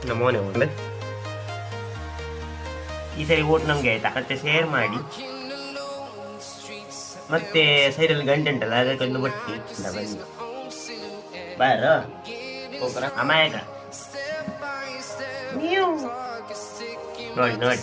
ನಮೋನೆ ಉಂಡೆ ಈ ಸರಿ ಓಟ್ ನಮಗೆ ಆಯ್ತಾ ಮತ್ತೆ ಶೇರ್ ಮಾಡಿ ಮತ್ತೆ ಸೈಡಲ್ಲಿ ಗಂಟೆ ಉಂಟಲ್ಲ ಅದಕ್ಕೊಂದು ಬಟ್ಟಿ ಬನ್ನಿ ಬಾರ ಹೋಗ್ರ ಅಮಾಯಕ ನೀವು ನೋಡಿ ನೋಡಿ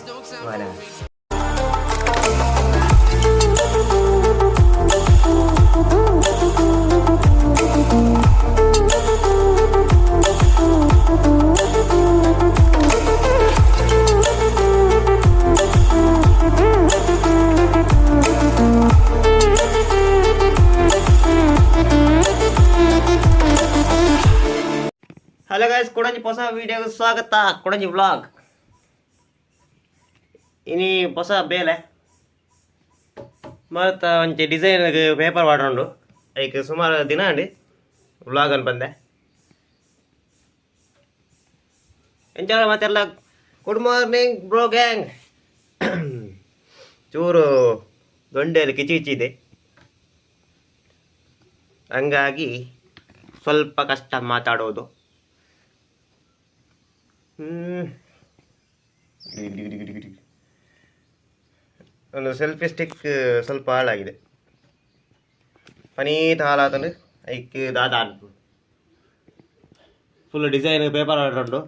ಹಲೋ ಗೈಸ್, ಕೊಡಂಜಿ ಹೊಸ ವಿಡಿಯೋಗೆ ಸ್ವಾಗತ. ಕೊಡಂಜಿ ವ್ಲಾಗ್ ಇನಿ ಹೊಸ ಬೇಲೆ ಮತ್ತು ಒಂಚೆ ಡಿಸೈನ್ಗೆ ಪೇಪರ್ ಮಾಡ್ಕೊಂಡು ಅದಕ್ಕೆ ಸುಮಾರು ದಿನ ಅಂಡಿ ವ್ಲಾಗ್ ಅನ್ನು ಬಂದೆ ಎಂಜಾಯ್. ಮತ್ತೆಲ್ಲ ಗುಡ್ ಮಾರ್ನಿಂಗ್ ಬ್ರೋ ಗ್ಯಾಂಗ್. ಚೂರು ದೊಂಡೆಯಲ್ಲಿ ಕಿಚಿ ಇದೆ, ಹಂಗಾಗಿ ಸ್ವಲ್ಪ ಕಷ್ಟ ಮಾತಾಡೋದು. ಒಂದು ಸೆಲ್ಫಿ ಸ್ಟಿಕ್ ಸ್ವಲ್ಪ ಹಾಳಾಗಿದೆ, ಪನೀತ್ ಹಾಳಾತಂದ್ರೆ ಐಕ್ ದಾದ ಫುಲ್ ಡಿಸೈನ್ ಪೇಪರ್ ಆಡ್ಕೊಂಡು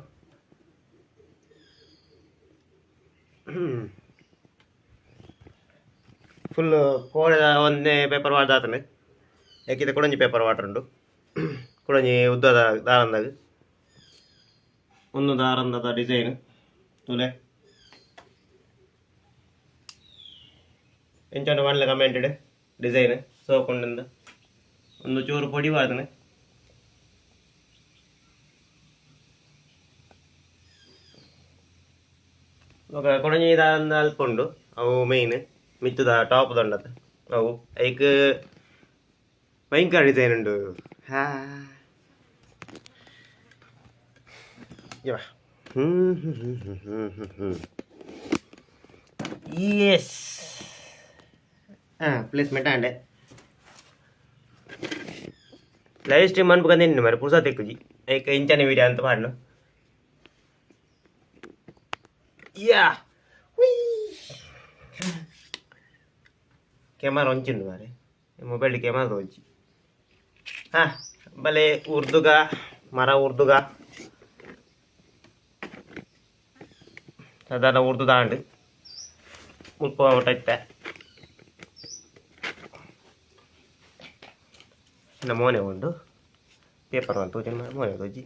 ಫುಲ್ ಕೋಡೆ ಒಂದೇ ಪೇಪರ್ ವಾಡ್ದಾತಂದ್ರೆ ಯಾಕಿದೆ ಕೊಡಂಜಿ ಪೇಪರ್ ವಾಟ್ರಂಡು ಕೊಡಂಜಿ ಉದ್ದದ ದಾರಂದಾಗ ಒಂದು ದಾರಂದದ ಡಿಸೈನ್ ತುಲೆ ಎಂಚಂಡು ಮಾಡಲಿ ಕಮೆಂಟೆಡ್ ಡಿಸೈನ್ ಸೋಕೊಂಡಿಂದ ಒಂದು ಚೂರು ಪೊಡಿ ಮಾಡ್ತಾನೆ. ఒక ಕೊಡಂಜಿ ದಾರಂದ ಅಲ್ಕೊಂಡು ಅವು ಮೈನ್ ಮಿತ್ತದ ಟಾಪ್ ದಂಡದ ಅವು ಐಕ್ ಭಯಂಕರ ಡಿಸೈನ್ ಉಂಟು. ಎಸ್ ಪ್ಲೇಸ್ಮೆಂಟ್ ಅಂಡೆ ಲೈವ್ ಸ್ಟ್ರೀಮ್ ಅನ್ಬೇಕಂದೇನಿ ಮರ ಪುರ್ಸ ತೆಕ್ಕುಜಿ ಐಕ ಇಂಚನೆ ವಿಡಿಯೋ ಅಂತ ಮಾಡ್ನು. ಯಾ ಕೆಮಾರ ಒಂಚಿಂದು ಮಾರೆ ಮೊಬೈಲ್ ಕೆಮಾರ ಒಂಚಿ ಬಲೆ ಉರ್ದುಗ ಮರ ಉರ್ದುಗ ಸಾಧಾರಣ ಉರ್ದು ದಾಂಡು ಮುಲ್ಪ ಟೈಪ್ ಮೋನೆ ಉಂಡು ಪೇಪರ್ ಅಂತ ತೋಜಿ ಮೋನೆ ತೋಜಿ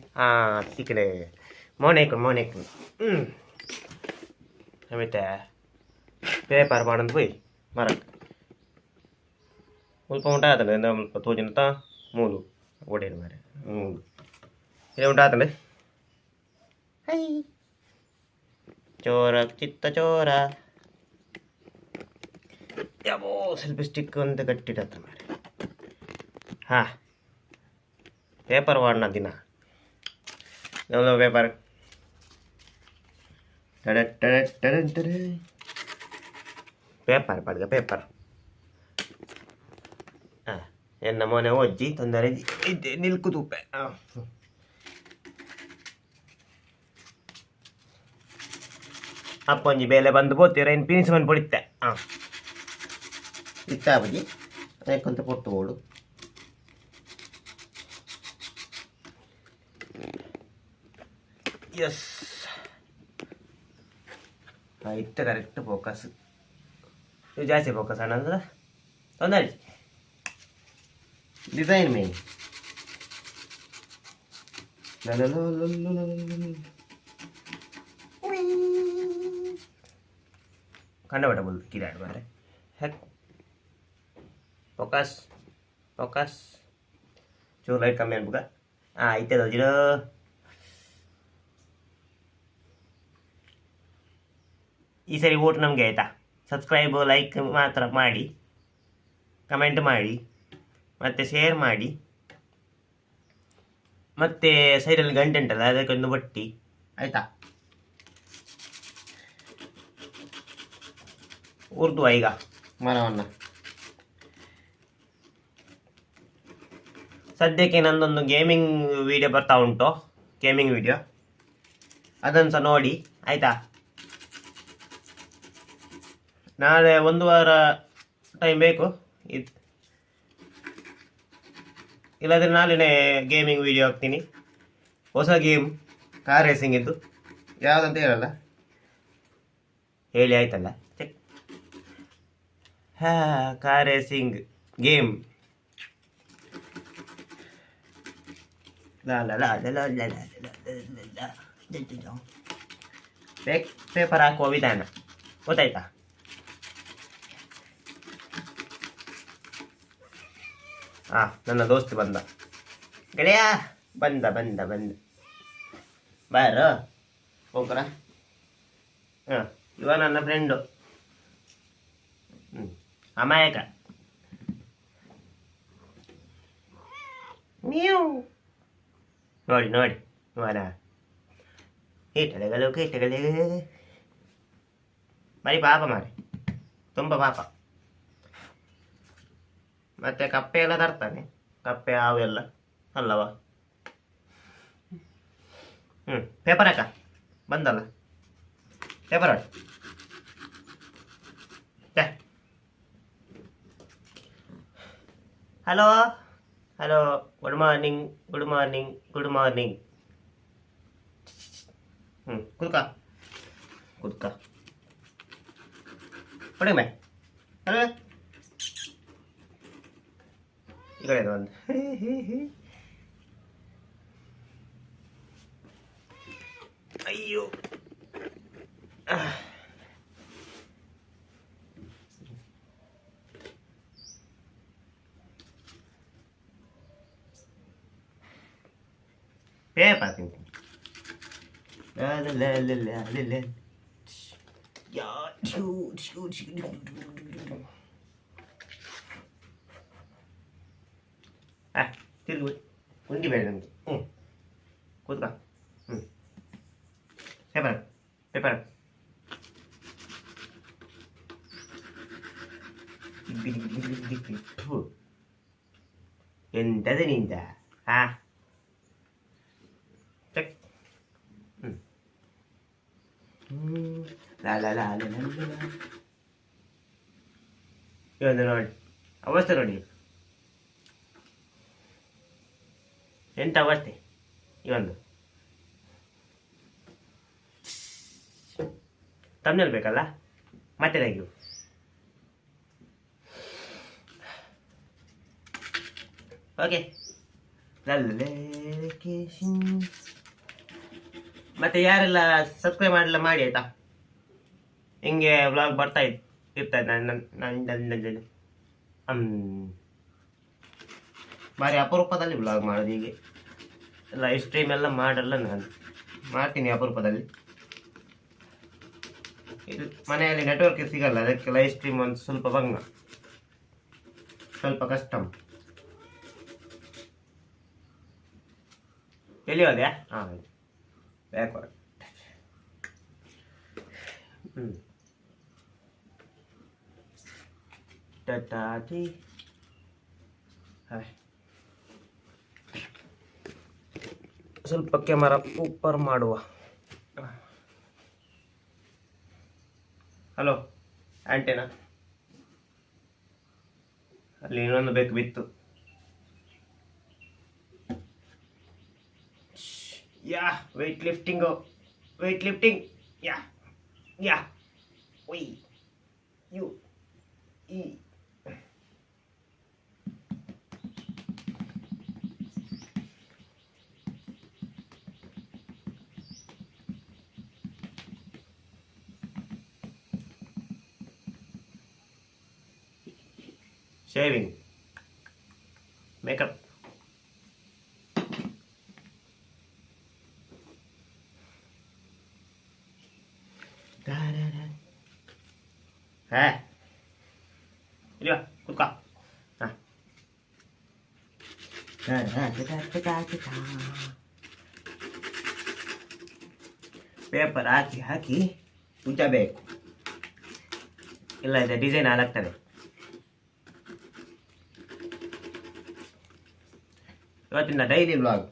ತಿಕ್ಕಡೆ ಮೋನೆ ಹಾಕೊಂಡು ಆಮೇಲೆ ಪೇಪರ್ ಮಾಡಂದು ಹೋಯ್ ಮರ ಮುಲ್ಪ ಉಂಟಾತಂಡೆ ಮುಲ್ಪ ತೋಜಿನಂತ ಮೂಲು ಒಡೆಯರು ಮಾರೆ ಮೂಲು ಇದು ಉಂಟಾತಂಡೆ ಹೈ ಚೋರ ಚಿತ್ತ ಚೋರ ಯಾವೋ ಸೆಲ್ಫಿ ಸ್ಟಿಕ್ ಅಂತ ಗಟ್ಟಿಡತ್ತ ಮಾರೆ. ಪೇಪರ್ ವಾಡ್ನ ದಿನ ಯಾವ್ದೋ ಪೇಪರ್ ಪೇಪರ್ ಪಡ್ಗ ಪೇಪರ್ ಎನ್ನ ಮೊನೆ ಒಜ್ಜಿ ತೊಂದರೆ ಇದ್ದೆ ನಿಲ್ಕು ತುಪ್ಪೆ ಅಪ್ಪೊಂಜಿ ಬೇಲೆ ಬಂದು ಬೋತೀರ ಇನ್ನು ಪಿನಿಸ್ ಬಂದು ಪೊಡಿತ್ತೆ ಇತ್ತ ಬಜಿ ಅದಕ್ಕೊಂತ ಪೊಟ್ಟು ಓಡು ಎಸ್ ಇತ್ತ ಕರೆಕ್ಟ್ ಫೋಕಸ್. ಇದು ಜಾಸ್ತಿ ಫೋಕಸ್ ಅಣ್ಣ ಅಂದ್ರೆ ತೊಂದರೆ ಡಿಸೈನ್ ಮೇನ್ ಕಂಡಬಟ ಬೋಲ್ ಕಿರಾಡ್ ಬಾರೆ ಹೆಕ್ ಫೋಕಸ್ ಫೋಕಸ್ ಚೂರು ಲೈಟ್ ಕಮ್ಮಿ ಅನ್ಬುಗ ಐತೆ ದೋಜಿರ. ಈ ಸರಿ ಓಟ್ ನಮಗೆ ಆಯಿತಾ. ಸಬ್ಸ್ಕ್ರೈಬ್ ಲೈಕ್ ಮಾತ್ರ ಮಾಡಿ, ಕಮೆಂಟ್ ಮಾಡಿ, ಮತ್ತು ಶೇರ್ ಮಾಡಿ, ಮತ್ತು ಸೈಡಲ್ಲಿ ಗಂಟೆ ಉಂಟಲ್ಲ ಅದಕ್ಕೊಂದು ಬಟ್ಟಿ ಆಯಿತಾ. ಉರ್ದುವ ಈಗ ಮರವನ್ನು ಸದ್ಯಕ್ಕೆ ನಂದೊಂದು ಗೇಮಿಂಗ್ ವಿಡಿಯೋ ಬರ್ತಾ ಉಂಟು, ಗೇಮಿಂಗ್ ವಿಡಿಯೋ, ಅದನ್ನು ಸಹ ನೋಡಿ ಆಯಿತಾ. ನಾಳೆ 1 ವಾರ ಟೈಮ್ ಬೇಕು, ಇಲ್ಲಾಂದರೆ ನಾಳೆನೇ ಗೇಮಿಂಗ್ ವಿಡಿಯೋ ಹಾಕ್ತೀನಿ. ಹೊಸ ಗೇಮ್ ಕಾರ್ ರೇಸಿಂಗ್ ಇದ್ದು, ಯಾವುದಂತ ಹೇಳಲ್ಲ, ಹೇಳಿ ಆಯ್ತಲ್ಲ. Check. Car racing game. Paper ಹಾಕುವ ವಿಧಾನ ಗೊತ್ತಾಯ್ತಾ? ನನ್ನ ದೋಸ್ತ್ ಬಂದ, ಗೆಳೆಯ ಬಂದ ಬಾರೋ ಹೋಗ್ರ. ಇವ ನನ್ನ ಫ್ರೆಂಡು, ಅಮಾಯಕ. ನೀವು ನೋಡಿ ಇವನ ಕೀಟಗಳು ಬರೀ ಪಾಪ ಮಾರಿ, ತುಂಬ ಪಾಪ. ಮತ್ತೆ ಕಪ್ಪೆ ಎಲ್ಲ ತರ್ತಾನೆ, ಕಪ್ಪೆ ಹಾವೆಲ್ಲ ಅಲ್ಲವ. ಪೇಪರ್ ಹಾಕ ಬಂದಲ್ಲ, ಪೇಪರ್ ಹಾಕಿ. Hello good morning. ಕುದ್ಕ ಹೊಡಿ ಮೇ. ಅಲ್ಲ ಈ ಕಡೆ ಒಂದು ಅಯ್ಯೋ. ಪೇಪರ್ ತಿಂತೀನಿ. ತಿರುಗಿ ಉಂಡಿ ಬೇಡ ನಮಗೆ. ಕೂತ್ಕ. ಪೇಪರ್ ಎಂತದ ನಿಂದ? ಚೆಕ್. ಇವೊಂದು ನೋಡಿ, ಅವಸ್ಥೆ ನೋಡಿ, ಎಂತ ಅವಸ್ಥೆ ಇವೊಂದು. ತಮ್ಮನೇಲಿ ಬೇಕಲ್ಲ, ಮತ್ತೆ ತೆಗಿಯು. ಓಕೆ. ಮತ್ತೆ ಯಾರೆಲ್ಲ ಸಬ್ಸ್ಕ್ರೈಬ್ ಮಾಡಲ್ಲ ಮಾಡಿ ಆಯ್ತಾ. ಹಿಂಗೆ ವ್ಲಾಗ್ ಬರ್ತಾ ಇರ್ತಾಯಿದೆ ನನ್ನ ಭಾರಿ ಅಪರೂಪದಲ್ಲಿ ವ್ಲಾಗ್ ಮಾಡೋದು. ಹೀಗೆ ಲೈವ್ ಸ್ಟ್ರೀಮ್ ಎಲ್ಲ ಮಾಡಲ್ಲ, ನಾನು ಮಾಡ್ತೀನಿ ಅಪರೂಪದಲ್ಲಿ. ಇದು ಮನೆಯಲ್ಲಿ ನೆಟ್ವರ್ಕ್ ಸಿಗಲ್ಲ, ಅದಕ್ಕೆ ಲೈವ್ ಸ್ಟ್ರೀಮ್ ಒಂದು ಸ್ವಲ್ಪ ಭಂಗ, ಸ್ವಲ್ಪ ಕಷ್ಟ. ಎಲ್ಲಿ ಹೋದ್ಯಾ? ಬ್ಯಾಕ್ವರ್ಡ್. ಟಟಾಟಿ. ಸ್ವಲ್ಪ ಕ್ಯಾಮರಾ ಸೂಪರ್ ಮಾಡುವ. ಹಲೋ ಆಂಟೆನಾ, ಅಲ್ಲಿ ಇನ್ನೊಂದು ಬೇಕು ಬಿತ್ತು. Yeah weight lifting. ಯಾ ಒಯ್ ಯು ಈ. Shaving, makeup. Ini lah, kutka. Nah. Paper ಹಾಕಿ ಉಜ್ಜಬೇಕು, ಇಲ್ಲ ಇದೆ ಡಿಸೈನ್ ಹಾಳಾಗ್ತದೆ. ಇವತ್ತಿಂದ ಡೈಲಿ ವ್ಲಾಗ್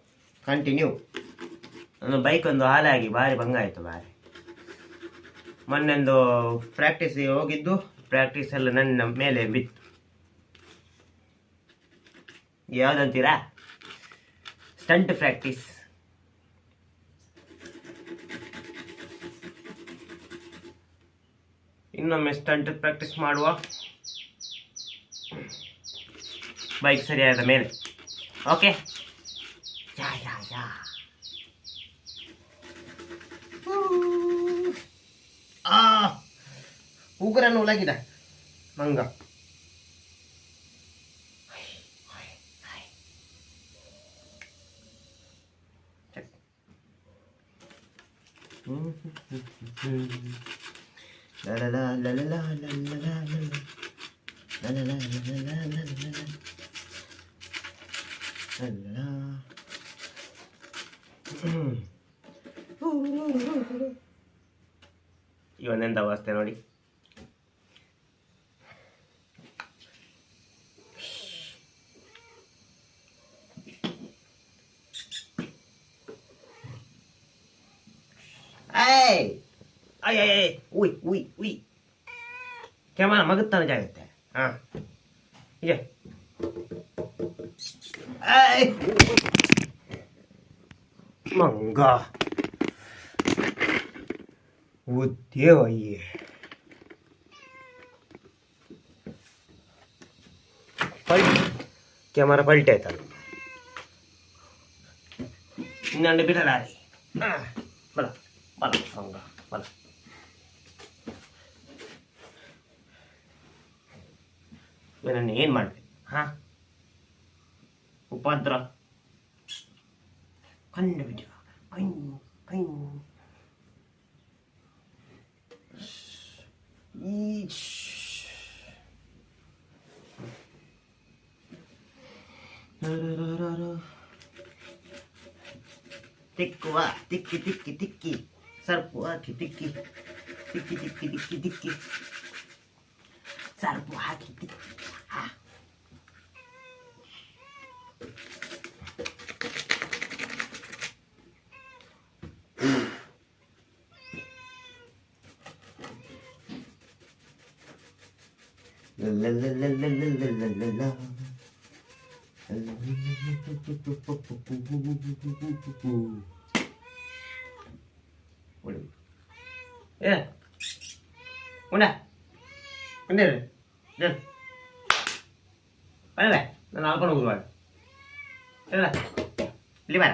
ಕಂಟಿನ್ಯೂ. ನನ್ನ ಬೈಕ್ ಒಂದು ಹಾಳಾಗಿ ಭಾರಿ ಭಂಗ ಆಯಿತು. ಭಾರಿ ಮೊನ್ನೆಂದು ಪ್ರಾಕ್ಟೀಸಿಗೆ ಹೋಗಿದ್ದು, ಪ್ರಾಕ್ಟೀಸ್ ಎಲ್ಲ ನನ್ನ ಮೇಲೆ ಬಿತ್ತು. ಯಾವುದಂತೀರಾ? Stunt practice. ಇನ್ನೊಮ್ಮೆ ಸ್ಟಂಟ್ ಪ್ರಾಕ್ಟೀಸ್ ಮಾಡುವ, ಬೈಕ್ ಸರಿಯಾದ ಮೇಲೆ. ಓಕೆ, ಯಾ ಯಾ ಯಾ. ಉಗುರನ್ನು ಒಳಗಿದ ಮಂಗ. ಇವನೆಂತ ಅವಸ್ಥೆ ನೋಡಿ. ಉಯ್ ಉಯ್ ಉಯ್ ಕ್ಯಾಮರಾ ಮಗುತ್ತಾನೆ ಜಾಗತ್ತೆ. ಹಾಂ ಇದೆ ಮಂಗ ದೇವಯ್ಯೇ. ಕ್ಯಾಮರಾ ಪಲ್ಟಿ ಆಯ್ತಲ್ಲ. ಇನ್ನೊಂದು ಬಿಡಲಾರಿ. ಬಲ ಬಲ ಮಂಗ ಬಲ. ಇವನನ್ನು ಏನು ಮಾಡಬೇಕು? ಹಾಂ, ಉಪದ್ರ ಕಂಡು ಬಿಡ. ಕೈ ಕೈ ತಿಕ್ಕುವ ತಿಕ್ಕಿ ತಿಕ್ಕಿ ತಿಕ್ಕಿ ಸರ್ಪು ಹಾಕಿ ತಿಕ್ಕಿ ತಿಕ್ಕಿ ತಿಕ್ಕಿ ತಿಕ್ಕಿ ತಿಕ್ಕಿ ಸರ್ಪು ಹಾಕಿ ತಿಕ್ಕಿ. ನಾನು ಆಳ್ಕೊಂಡು ಹೋಗುವ ಇಲ್ಲಿ ಬೇಡ,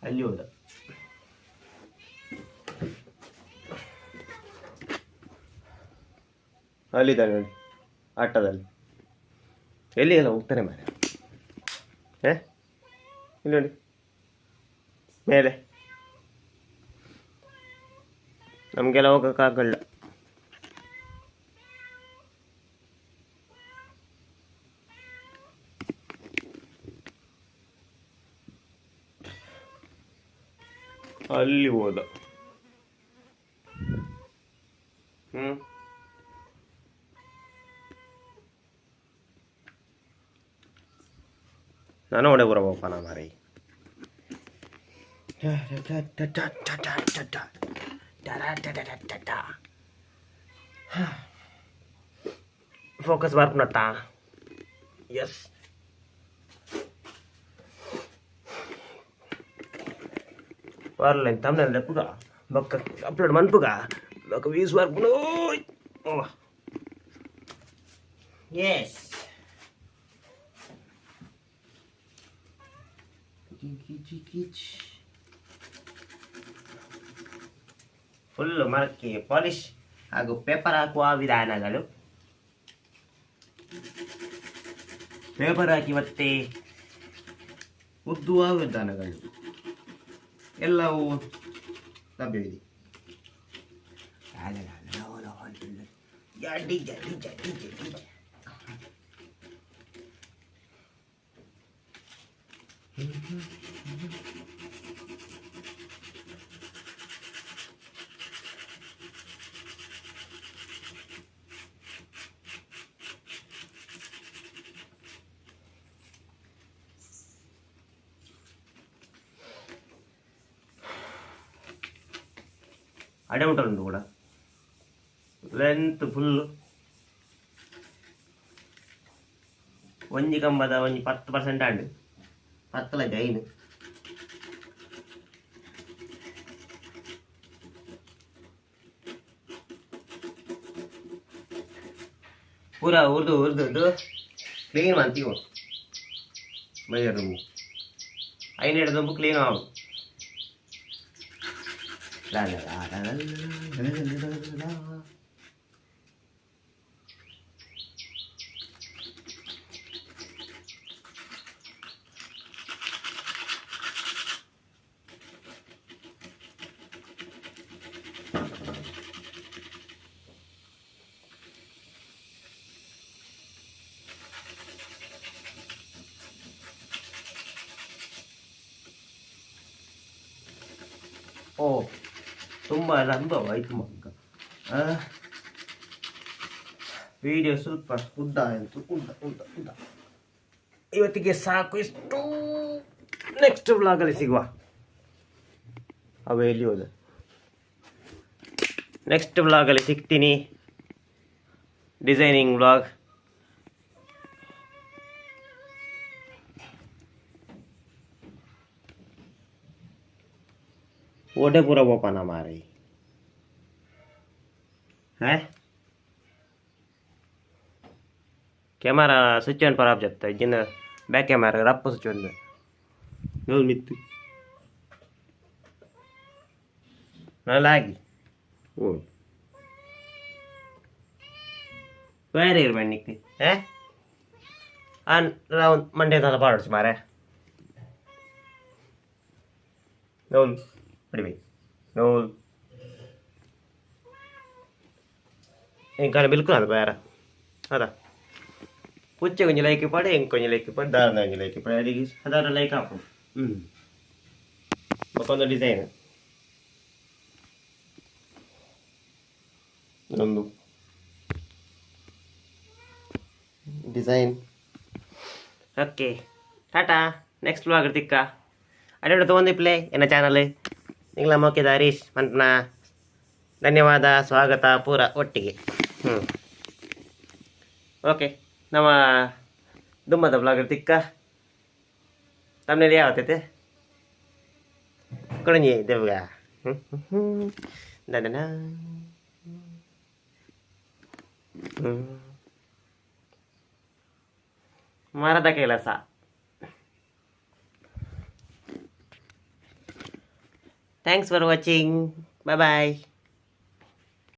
ಅಲ್ಲಿ ಹೋದ. ಅಲ್ಲಿದ್ದಾನೆ ನೋಡಿ ಆಟದಲ್ಲಿ. ಎಲ್ಲಿಗೆಲ್ಲ ಹೋಗ್ತಾನೆ ಮಾರೆ. ಇಲ್ಲಿ ನೋಡಿ ಮೇಲೆ. ನಮಗೆಲ್ಲ ಹೋಗೋಕ್ಕಾಗಲ್ಲ. ಅಲ್ಲಿ ಹೋದ. ನಾನು ಒಡೆ ಬರಬೇಕಪ್ಪ ನಾ ಮಾರಿ. ಫೋಕಸ್ ಬರ್ಪುನತ್ತಾ. Yes, warna thumbnail dah puga baka upload man puga baka views war puno. Oh yes, full marke polish ಹಾಗೂ ಪೇಪರ್ ಹಾಕುವ ವಿಧಾನಗಳು. ಪೇಪರ್ ಹಾಕಿ ಮತ್ತೆ ಉದ್ದುವ ವಿಧಾನಗಳು ಎಲ್ಲವೂ ಲಭ್ಯವಿದೆ. ಜಡಿ ಜಡಿ ಜಡಿ ಜಡಿ ಅಡೆ ಉಂಟು ಕೂಡ ಲೆಂತ್ ಫುಲ್ಲು ಒಂಜಿ ಕಂಬದ ಒಂಜಿ 10% ಆಂಡು 10 ಜೈನ್ ಪೂರ ಉರ್ದು ಕ್ಲೀನ್ ಮಾಡ್ತೀವಿ ಬೈಯ ದುಂಬು ಐನೆರಡು ದುಂಬು ಕ್ಲೀನ್ ಆವು ಓ ತುಂಬ ಅನುಭವ ಮಕ್ಕ ವಿಡಿಯೋ ಸ್ವಲ್ಪ ಉದ್ದ ಆಯಿತು ಉದ್ದ ಇವತ್ತಿಗೆ ಸಾಕು ಇಷ್ಟು ನೆಕ್ಸ್ಟ್ ವ್ಲಾಗಲ್ಲಿ ಸಿಗುವ ಅವೇ ಎಲ್ಲಿ ಹೋದ ನೆಕ್ಸ್ಟ್ ವ್ಲಾಗಲ್ಲಿ ಸಿಗ್ತೀನಿ ಡಿಸೈನಿಂಗ್ ವ್ಲಾಗ್ ओडे पूरा वो पाना मारे है कैमरा स्विच ऑन पर आप जाता है जिन back camera Rap switch on में नोल मित्तु ना लागी ओ वेरी रोमांटिक है आन राउंड मंडे था पार्ट्स मारे known Anyway, no. Ini kan bilkul ada bayar. Ada. Pucuk konyo like pada, yang konyo like pada, dah konyo like pada. Jadi ada like apa? Bakal ada desain. Nondu. Design. Okay. Tata. Next vlog ketika. Ada udah tuan di play, ena channel ನಿಂಗ್ಲ ಮೋಕಿದ ಹರೀಶ್ ಮಂಟ್ನ ಧನ್ಯವಾದ ಸ್ವಾಗತ ಪೂರ ಒಟ್ಟಿಗೆ okay ನಮ್ಮ ದುಮ್ಮದ blogger ತಿಕ್ಕ ತಮ್ಮನೇಲಿ ಯಾವತ್ತೈತೆ ಕೊಡಂಜಿ ದೇವ್ಗ ದನ ಮರದ ಕೆಲಸ Thanks for watching. Bye bye.